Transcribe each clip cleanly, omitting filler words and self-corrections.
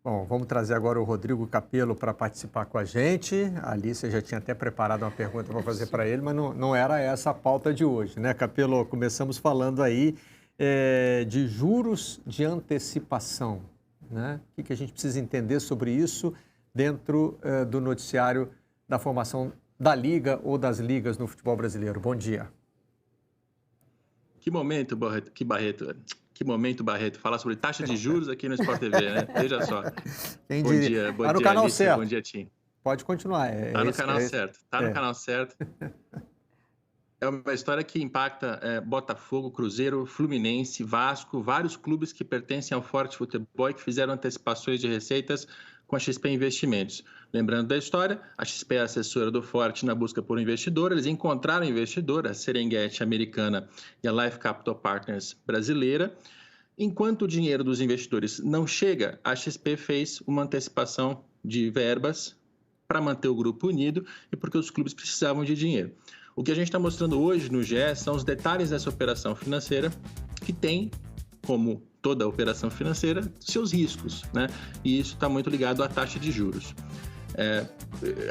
Bom, vamos trazer agora o Rodrigo Capello para participar com a gente. A Alice já tinha até preparado uma pergunta para fazer para ele, mas não era essa a pauta de hoje, né, Capello? Começamos falando aí de juros de antecipação, né? O que a gente precisa entender sobre isso dentro do noticiário da formação da Liga ou das ligas no futebol brasileiro? Bom dia. Que momento, Barreto, falar sobre taxa de juros aqui no Sport TV, né? Veja só. Quem diria? Bom Tá no dia, canal Alice, bom certo. dia, Tim. Pode continuar. Tá no canal certo, tá no canal certo. É uma história que impacta Botafogo, Cruzeiro, Fluminense, Vasco, vários clubes que pertencem ao Forte Futebol e que fizeram antecipações de receitas com a XP Investimentos. Lembrando da história, a XP é assessora do Forte na busca por um investidor. Eles encontraram investidor, a Serengeti americana e a Life Capital Partners brasileira. Enquanto o dinheiro dos investidores não chega, a XP fez uma antecipação de verbas para manter o grupo unido e porque os clubes precisavam de dinheiro. O que a gente está mostrando hoje no GE são os detalhes dessa operação financeira que tem, como toda operação financeira, seus riscos, né? E isso está muito ligado à taxa de juros.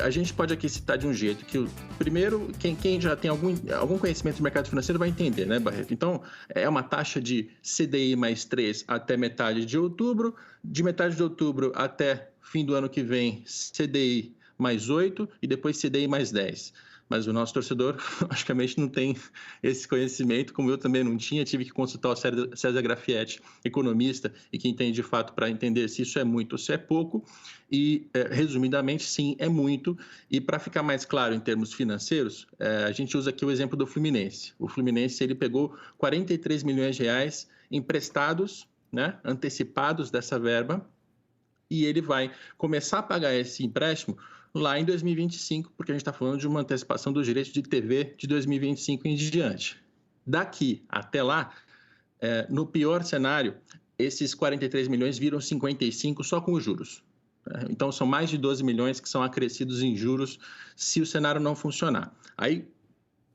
A gente pode aqui citar de um jeito que, primeiro, quem já tem algum conhecimento do mercado financeiro vai entender, né, Barreto? Então, é uma taxa de CDI mais 3 até metade de outubro, de metade de outubro até fim do ano que vem, CDI mais 8 e depois CDI mais 10. Mas o nosso torcedor, logicamente, não tem esse conhecimento, como eu também não tinha. Tive que consultar o César Grafietti, economista, e que entende de fato para entender se isso é muito ou se é pouco. E, resumidamente, sim, é muito. E para ficar mais claro em termos financeiros, a gente usa aqui o exemplo do Fluminense. O Fluminense ele pegou 43 milhões de reais emprestados, né, antecipados dessa verba, e ele vai começar a pagar esse empréstimo lá em 2025, porque a gente está falando de uma antecipação dos direitos de TV de 2025 em diante. Daqui até lá, no pior cenário, esses 43 milhões viram 55 só com os juros. Então, são mais de 12 milhões que são acrescidos em juros se o cenário não funcionar. Aí,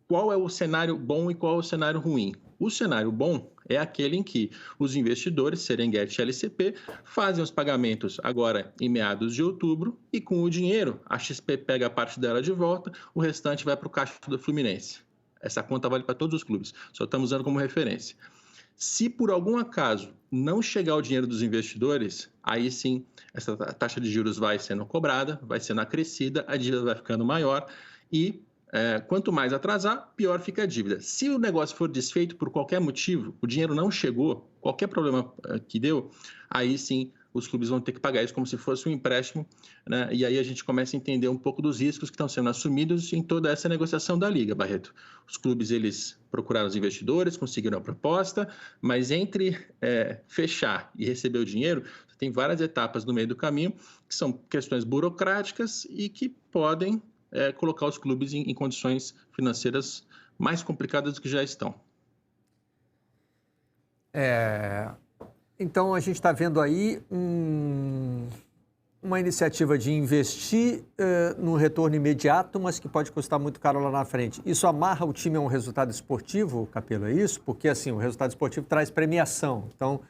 qual é o cenário bom e qual é o cenário ruim? O cenário bom é aquele em que os investidores, Serengeti e LCP, fazem os pagamentos agora em meados de outubro e com o dinheiro a XP pega a parte dela de volta, o restante vai para o caixa do Fluminense. Essa conta vale para todos os clubes, só estamos usando como referência. Se por algum acaso não chegar o dinheiro dos investidores, aí sim essa taxa de juros vai sendo cobrada, vai sendo acrescida, a dívida vai ficando maior e quanto mais atrasar, pior fica a dívida. Se o negócio for desfeito por qualquer motivo, o dinheiro não chegou, qualquer problema que deu, aí sim os clubes vão ter que pagar isso como se fosse um empréstimo, né? E aí a gente começa a entender um pouco dos riscos que estão sendo assumidos em toda essa negociação da Liga, Barreto. Os clubes, eles procuraram os investidores, conseguiram a proposta, mas entre fechar e receber o dinheiro, tem várias etapas no meio do caminho, que são questões burocráticas e que podem colocar os clubes em condições financeiras mais complicadas do que já estão. Então, a gente está vendo aí uma iniciativa de investir num retorno imediato, mas que pode custar muito caro lá na frente. Isso amarra o time a um resultado esportivo, Capello, é isso? Porque, assim, o resultado esportivo traz premiação. Então,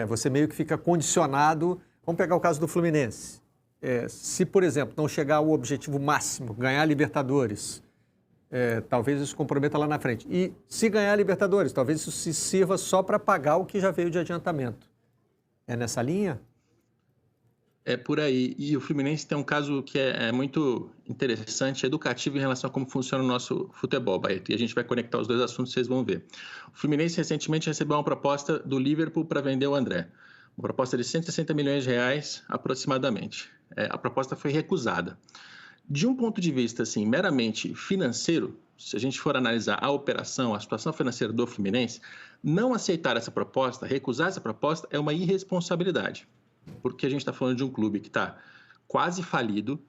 você meio que fica condicionado. Vamos pegar o caso do Fluminense. Se, por exemplo, não chegar ao objetivo máximo, ganhar a Libertadores, talvez isso comprometa lá na frente. E se ganhar a Libertadores, talvez isso se sirva só para pagar o que já veio de adiantamento. É nessa linha? É por aí. E o Fluminense tem um caso que é muito interessante, educativo em relação a como funciona o nosso futebol, Barreto. E a gente vai conectar os dois assuntos, vocês vão ver. O Fluminense recentemente recebeu uma proposta do Liverpool para vender o André. Uma proposta de 160 milhões de reais, aproximadamente. A proposta foi recusada. De um ponto de vista assim, meramente financeiro, se a gente for analisar a operação, a situação financeira do Fluminense, não aceitar essa proposta, recusar essa proposta, é uma irresponsabilidade. Porque a gente está falando de um clube que está quase falido.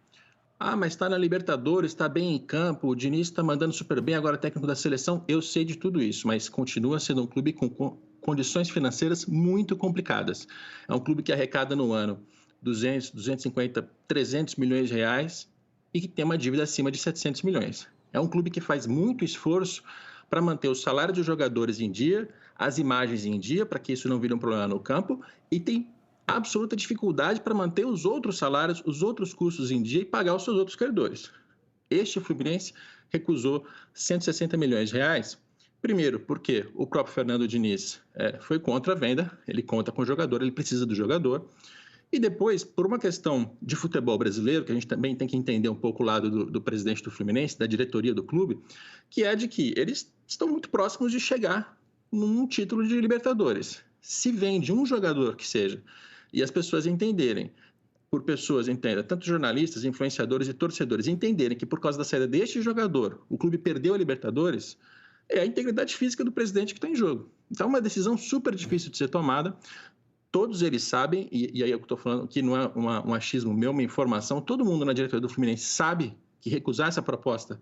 Mas está na Libertadores, está bem em campo, o Diniz está mandando super bem, agora técnico da seleção. Eu sei de tudo isso, mas continua sendo um clube com condições financeiras muito complicadas. É um clube que arrecada no ano 200, 250, 300 milhões de reais e que tem uma dívida acima de 700 milhões. É um clube que faz muito esforço para manter o salário dos jogadores em dia, as imagens em dia, para que isso não vire um problema no campo, e tem absoluta dificuldade para manter os outros salários, os outros custos em dia e pagar os seus outros credores. Este Fluminense recusou 160 milhões de reais. Primeiro, porque o próprio Fernando Diniz foi contra a venda, ele conta com o jogador, ele precisa do jogador. E depois, por uma questão de futebol brasileiro, que a gente também tem que entender um pouco o lado do presidente do Fluminense, da diretoria do clube, que é de que eles estão muito próximos de chegar num título de Libertadores. Se vende um jogador que seja, e as pessoas entenderem, por pessoas, entenda, tanto jornalistas, influenciadores e torcedores, entenderem que por causa da saída deste jogador, o clube perdeu a Libertadores, é a integridade física do presidente que está em jogo. Então, é uma decisão super difícil de ser tomada. Todos eles sabem, e aí eu estou falando que não é um achismo meu, uma informação, todo mundo na diretoria do Fluminense sabe que recusar essa proposta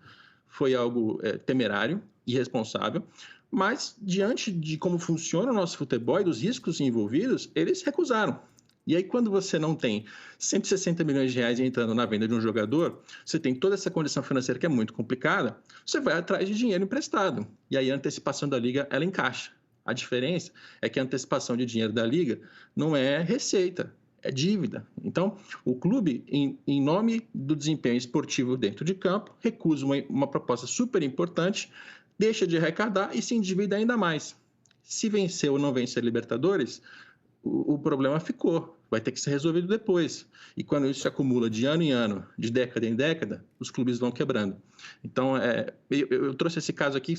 foi algo temerário, irresponsável, mas diante de como funciona o nosso futebol e dos riscos envolvidos, eles recusaram. E aí, quando você não tem 160 milhões de reais entrando na venda de um jogador, você tem toda essa condição financeira que é muito complicada, você vai atrás de dinheiro emprestado. E aí a antecipação da Liga, ela encaixa. A diferença é que a antecipação de dinheiro da Liga não é receita, é dívida. Então, o clube, em nome do desempenho esportivo dentro de campo, recusa uma proposta super importante, deixa de arrecadar e se endivida ainda mais. Se vencer ou não vencer a Libertadores, o problema ficou, vai ter que ser resolvido depois. E quando isso se acumula de ano em ano, de década em década, os clubes vão quebrando. Então, eu trouxe esse caso aqui,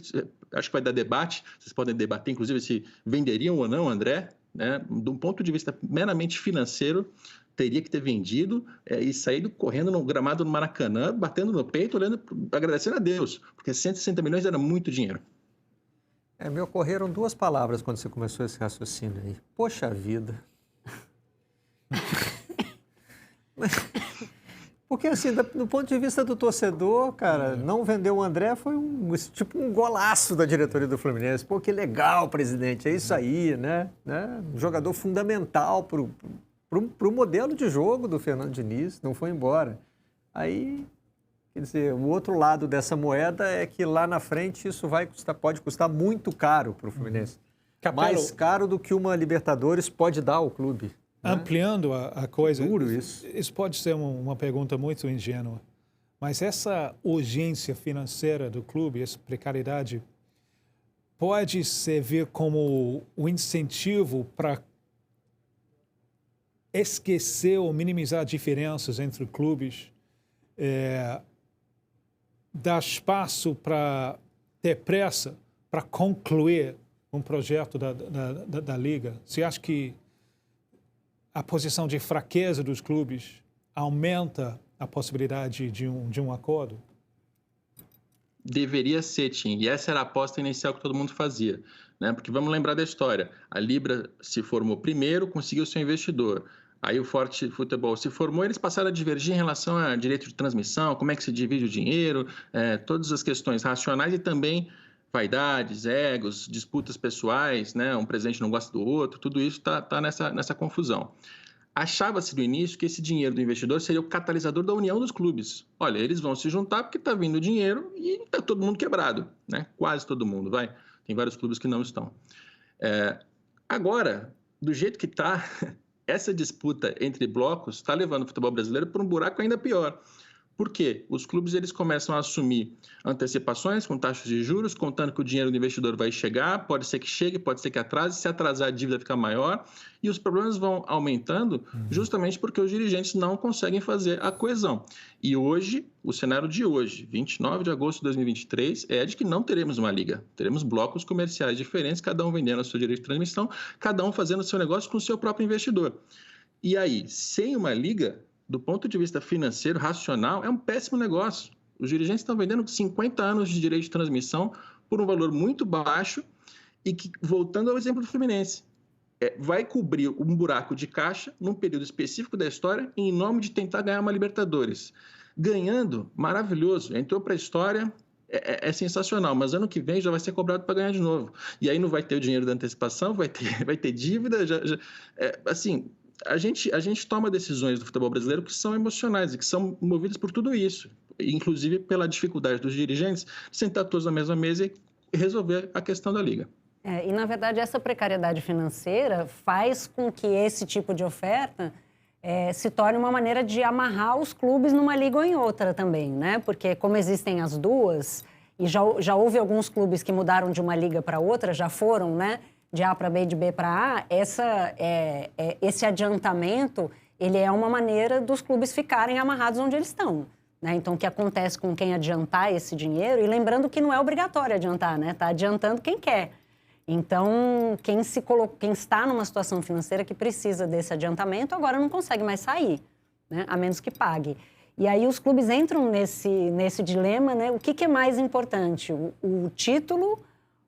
acho que vai dar debate, vocês podem debater, inclusive, se venderiam ou não, André, né? De um ponto de vista meramente financeiro, teria que ter vendido e saído correndo no gramado do Maracanã, batendo no peito, agradecendo a Deus, porque 160 milhões era muito dinheiro. Me ocorreram duas palavras quando você começou esse raciocínio aí. Poxa vida. Porque, assim, do ponto de vista do torcedor, cara, não vender o André foi um golaço da diretoria do Fluminense. Pô, que legal, presidente, é isso aí, né? Um jogador fundamental pro modelo de jogo do Fernando Diniz, não foi embora. Aí... Quer dizer, o outro lado dessa moeda é que lá na frente isso pode custar muito caro para o Fluminense. Capello, mais caro do que uma Libertadores pode dar ao clube. Né? Ampliando a coisa, duro isso. Isso pode ser uma pergunta muito ingênua, mas essa urgência financeira do clube, essa precariedade, pode servir como um incentivo para esquecer ou minimizar diferenças entre clubes, dar espaço para ter pressa para concluir um projeto da Liga? Você acha que a posição de fraqueza dos clubes aumenta a possibilidade de um acordo? Deveria ser, Tim. E essa era a aposta inicial que todo mundo fazia, né? Porque vamos lembrar da história. A Libra se formou primeiro, conseguiu seu investidor. Aí o Forte Futebol se formou, eles passaram a divergir em relação a direito de transmissão, como é que se divide o dinheiro, todas as questões racionais e também vaidades, egos, disputas pessoais, né? Um presidente não gosta do outro, tudo isso está nessa confusão. Achava-se no início que esse dinheiro do investidor seria o catalisador da união dos clubes. Olha, eles vão se juntar porque está vindo dinheiro e está todo mundo quebrado, né? Quase todo mundo, vai. Tem vários clubes que não estão. Agora, do jeito que está... Essa disputa entre blocos está levando o futebol brasileiro para um buraco ainda pior. Por quê? Os clubes eles começam a assumir antecipações com taxas de juros, contando que o dinheiro do investidor vai chegar, pode ser que chegue, pode ser que atrase, se atrasar a dívida fica maior, e os problemas vão aumentando justamente porque os dirigentes não conseguem fazer a coesão. E hoje, o cenário de hoje, 29 de agosto de 2023, é de que não teremos uma liga. Teremos blocos comerciais diferentes, cada um vendendo a sua direito de transmissão, cada um fazendo o seu negócio com o seu próprio investidor. E aí, sem uma liga, do ponto de vista financeiro, racional, é um péssimo negócio. Os dirigentes estão vendendo 50 anos de direito de transmissão por um valor muito baixo e que, voltando ao exemplo do Fluminense, vai cobrir um buraco de caixa num período específico da história em nome de tentar ganhar uma Libertadores. Ganhando, maravilhoso, entrou para a história, é sensacional, mas ano que vem já vai ser cobrado para ganhar de novo. E aí não vai ter o dinheiro da antecipação, vai ter dívida, assim... A gente toma decisões do futebol brasileiro que são emocionais e que são movidas por tudo isso, inclusive pela dificuldade dos dirigentes de sentar todos na mesma mesa e resolver a questão da Liga. E, na verdade, essa precariedade financeira faz com que esse tipo de oferta se torne uma maneira de amarrar os clubes numa liga ou em outra também, né? Porque como existem as duas, e já houve alguns clubes que mudaram de uma liga para outra, já foram, né? De A para B, de B para A, esse adiantamento, ele é uma maneira dos clubes ficarem amarrados onde eles estão, né? Então, o que acontece com quem adiantar esse dinheiro, e lembrando que não é obrigatório adiantar, né? Está adiantando quem quer. Então, quem está numa situação financeira que precisa desse adiantamento, agora não consegue mais sair, né? A menos que pague. E aí os clubes entram nesse dilema, né? O que é mais importante, o título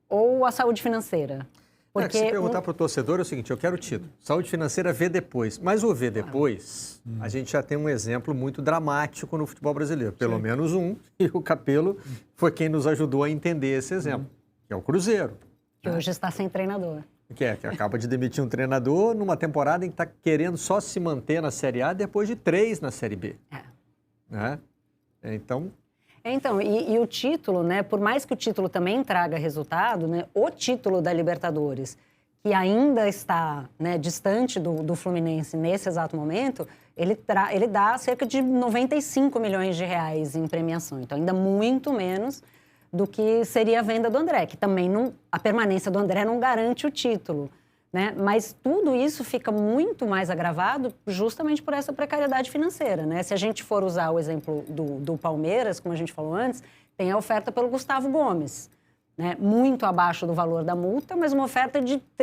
ou a saúde financeira? Porque se perguntar para o torcedor é o seguinte, eu quero o título. Saúde financeira vê depois. Mas o vê depois, a gente já tem um exemplo muito dramático no futebol brasileiro. Pelo menos um, e o Capello foi quem nos ajudou a entender esse exemplo, que é o Cruzeiro. Que hoje está sem treinador. Que acaba de demitir um treinador numa temporada em que está querendo só se manter na Série A depois de 3 na Série B. Né? Então, e o título, né, por mais que o título também traga resultado, né, o título da Libertadores, que ainda está, né, distante do Fluminense nesse exato momento, ele dá cerca de 95 milhões de reais em premiação. Então, ainda muito menos do que seria a venda do André, que também a permanência do André não garante o título, né? Mas tudo isso fica muito mais agravado justamente por essa precariedade financeira, né? Se a gente for usar o exemplo do Palmeiras, como a gente falou antes, tem a oferta pelo Gustavo Gomes, né? Muito abaixo do valor da multa, mas uma oferta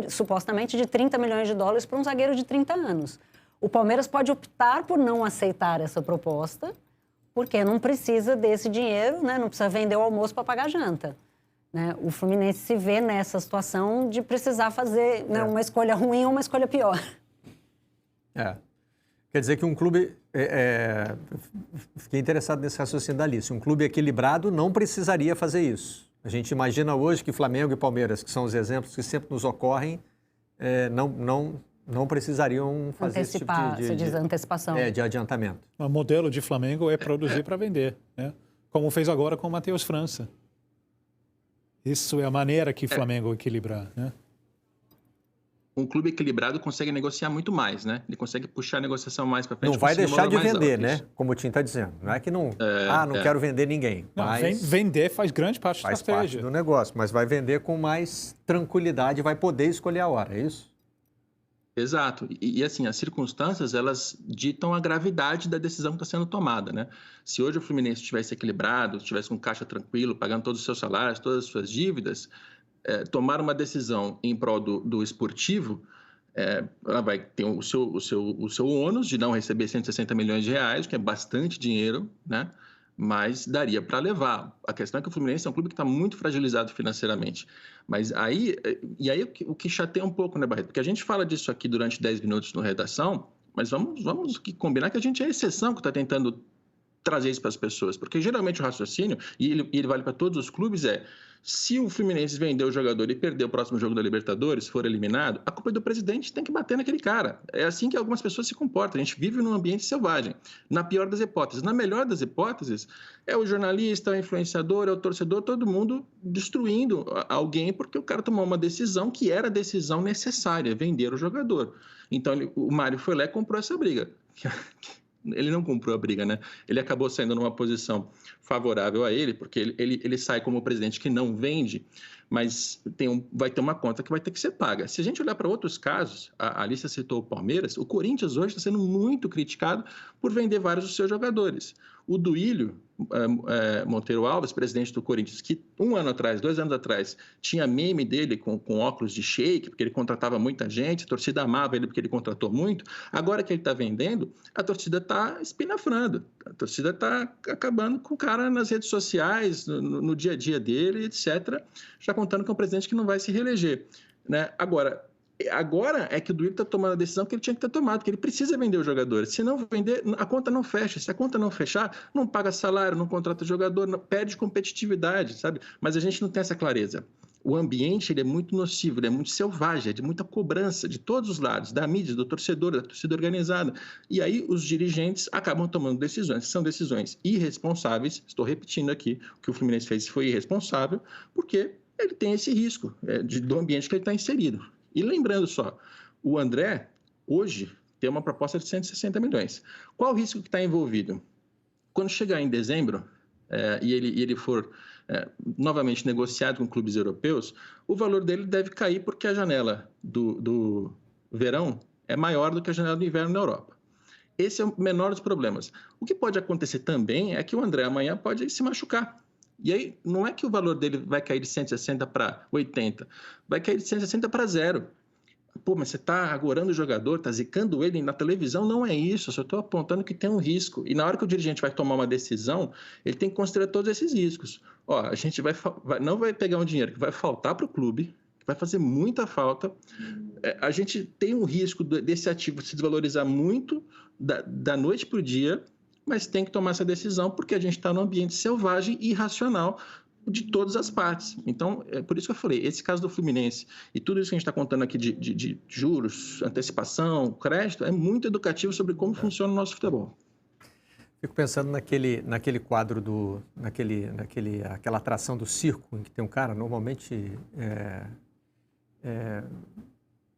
supostamente de 30 milhões de dólares para um zagueiro de 30 anos. O Palmeiras pode optar por não aceitar essa proposta, porque não precisa desse dinheiro, né? Não precisa vender o almoço para pagar a janta. Né? O Fluminense se vê nessa situação de precisar fazer, né, uma escolha ruim ou uma escolha pior. Quer dizer que um clube... Fiquei interessado nesse raciocínio da Alice. Um clube equilibrado não precisaria fazer isso. A gente imagina hoje que Flamengo e Palmeiras, que são os exemplos que sempre nos ocorrem, não precisariam fazer esse tipo de antecipação. De adiantamento. O modelo de Flamengo é produzir para vender, né? Como fez agora com o Matheus França. Isso é a maneira que o Flamengo equilibrar, né? Um clube equilibrado consegue negociar muito mais, né? Ele consegue puxar a negociação mais para frente. Não vai deixar de vender, né? Como o Tim está dizendo. Não é que não quero vender ninguém. Não, mas vender faz grande parte da estratégia. Faz parte do negócio, mas vai vender com mais tranquilidade e vai poder escolher a hora, é isso? Exato. E assim, as circunstâncias, elas ditam a gravidade da decisão que está sendo tomada, né? Se hoje o Fluminense estivesse equilibrado, estivesse com caixa tranquilo, pagando todos os seus salários, todas as suas dívidas, tomar uma decisão em prol do esportivo, ela vai ter o seu ônus de não receber 160 milhões de reais, que é bastante dinheiro, né? Mas daria para levar. A questão é que o Fluminense é um clube que está muito fragilizado financeiramente. Mas aí o que chateia um pouco, né, Barreto? Porque a gente fala disso aqui durante 10 minutos no Redação, mas vamos combinar que a gente é a exceção que está tentando trazer isso para as pessoas. Porque geralmente o raciocínio, e ele vale para todos os clubes, se o Fluminense vender o jogador e perder o próximo jogo da Libertadores, se for eliminado, a culpa é do presidente, tem que bater naquele cara. É assim que algumas pessoas se comportam. A gente vive num ambiente selvagem. Na pior das hipóteses. Na melhor das hipóteses, é o jornalista, é o influenciador, é o torcedor, todo mundo destruindo alguém porque o cara tomou uma decisão que era a decisão necessária, vender o jogador. Então, o Mário foi lá e comprou essa briga. Ele não comprou a briga, né? Ele acabou saindo numa posição favorável a ele, porque ele sai como presidente que não vende, mas vai ter uma conta que vai ter que ser paga. Se a gente olhar para outros casos, a Alicia citou o Palmeiras, o Corinthians hoje está sendo muito criticado por vender vários dos seus jogadores. O Duílio Monteiro Alves, presidente do Corinthians, que 2 anos atrás, tinha meme dele com óculos de shake, porque ele contratava muita gente, a torcida amava ele porque ele contratou muito. Agora que ele está vendendo, a torcida está espinafrando. A torcida está acabando com o cara nas redes sociais, no dia a dia dele, etc., já contando que é um presidente que não vai se reeleger, né? Agora é que o Duílio está tomando a decisão que ele tinha que ter tomado, que ele precisa vender o jogador. Se não vender, a conta não fecha. Se a conta não fechar, não paga salário, não contrata jogador, perde competitividade, sabe? Mas a gente não tem essa clareza. O ambiente ele é muito nocivo, ele é muito selvagem, é de muita cobrança de todos os lados, da mídia, do torcedor, da torcida organizada. E aí os dirigentes acabam tomando decisões, que são decisões irresponsáveis. Estou repetindo aqui, o que o Fluminense fez foi irresponsável, porque ele tem esse risco do ambiente que ele está inserido. E lembrando só, o André, hoje, tem uma proposta de 160 milhões. Qual o risco que está envolvido? Quando chegar em dezembro e ele for novamente negociado com clubes europeus, o valor dele deve cair porque a janela do verão é maior do que a janela do inverno na Europa. Esse é o menor dos problemas. O que pode acontecer também é que o André amanhã pode se machucar. E aí, não é que o valor dele vai cair de 160 para 80, vai cair de 160 para 0. Pô, mas você está agorando o jogador, está zicando ele na televisão? Não é isso, eu só estou apontando que tem um risco. E na hora que o dirigente vai tomar uma decisão, ele tem que considerar todos esses riscos. Ó, a gente não vai pegar um dinheiro que vai faltar para o clube, que vai fazer muita falta. A gente tem um risco desse ativo se desvalorizar muito da noite para o dia, mas tem que tomar essa decisão porque a gente está num ambiente selvagem e irracional de todas as partes. Então, é por isso que eu falei, esse caso do Fluminense e tudo isso que a gente está contando aqui de juros, antecipação, crédito, é muito educativo sobre como funciona o nosso futebol. Fico pensando naquele quadro, aquela atração do circo, em que tem um cara, normalmente,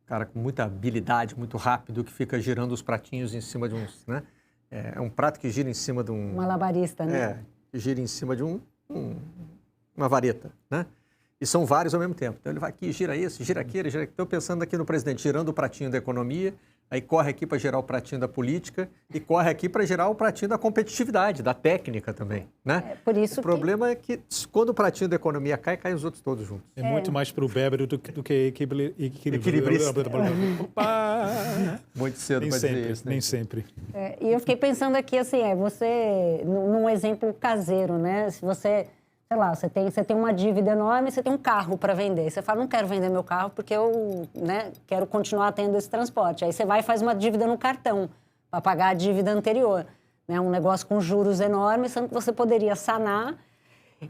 cara com muita habilidade, muito rápido, que fica girando os pratinhos em cima de uns, né? É um prato que gira em cima de um... Malabarista, né? Que gira em cima de uma vareta, né? E são vários ao mesmo tempo. Então ele vai aqui, gira isso, gira aquele, gira aquele. Estou pensando aqui no presidente, girando o pratinho da economia, aí corre aqui para girar o pratinho da política e corre aqui para girar o pratinho da competitividade, da técnica também, né? Por isso o problema é que quando o pratinho da economia cai, caem os outros todos juntos. É muito mais para o Bébero do que equilibrista. Muito cedo para dizer isso, né? Nem sempre. E eu fiquei pensando aqui, assim, você, num exemplo caseiro, né? Se você... Sei lá, você tem uma dívida enorme, você tem um carro para vender. Você fala, não quero vender meu carro porque eu quero continuar tendo esse transporte. Aí você vai e faz uma dívida no cartão para pagar a dívida anterior. Né? Um negócio com juros enormes, sendo que você poderia sanar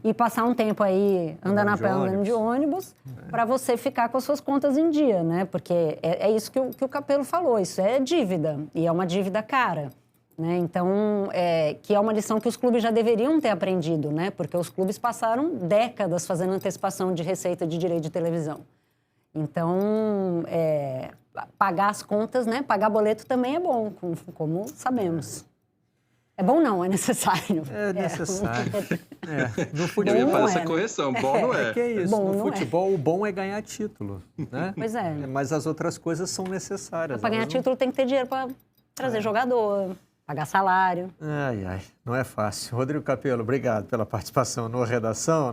e passar um tempo aí andando de ônibus para você ficar com as suas contas em dia, né? Porque é isso que o Capello falou, isso é dívida e é uma dívida cara. Né? Então, que é uma lição que os clubes já deveriam ter aprendido, né? Porque os clubes passaram décadas fazendo antecipação de receita de direito de televisão. Então, pagar as contas, né? Pagar boleto também é bom, como sabemos. É bom não, é necessário. É necessário. No futebol, eu ia fazer essa correção, bom não é. Que é isso, bom, no futebol o bom é ganhar título, né? Pois é. Mas as outras coisas são necessárias. Para ganhar título tem que ter dinheiro para trazer jogador, pagar salário. Não é fácil. Rodrigo Capello, obrigado pela participação no Redação.